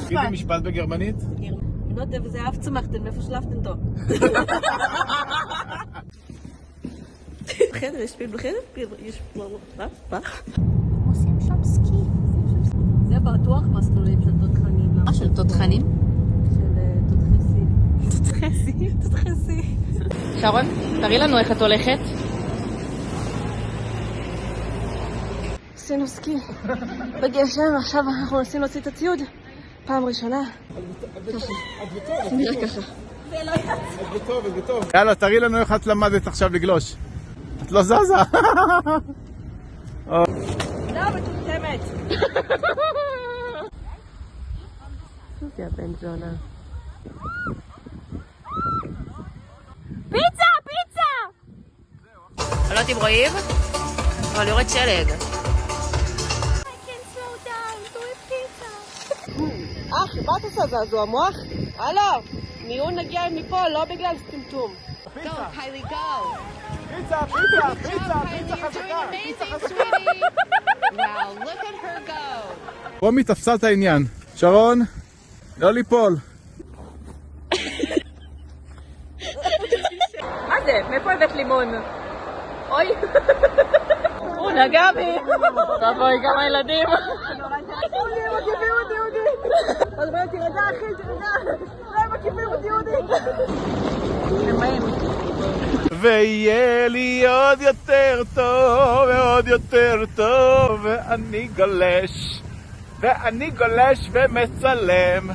תגידי משפט בגרמנית? Not וזה אף צמח, איפה שלפתם טוב. בחדר, יש פיל בחדר? יש... מה? עושים שם סקי. זה בטוח מסלולים של תותחנים. מה של תותחנים? של תותחסי. תותחסי. שרון, תראי לנו איך את הולכת. עשינו סקי בגשם, עכשיו אנחנו מנסים להוציא את הציוד פעם ראשונה. נראה ככה. את בטוב. יאללה, תראי לנו איך את למדת עכשיו לגלוש. את לא זזה. לא, מטומטמת. זה הבן זונה. פיצה! פיצה! אני לא יודעת אם רואים, אבל יורד שלג. חיברת עושה זעזוע מוח? הלו, מיון נגיע מפה, לא בגלל טמטום. פיצה, חזקה. רומי תפסה את העניין. שרון, לא ליפול. מה זה? מאיפה הבאת לימון? אוי. הוא נגע בי. תבואי גם הילדים. אז בואי תירגע אחי, תירגע. לא מקיפים אותי יהודי. ויהיה לי עוד יותר טוב ועוד יותר טוב ואני גולש ומצלם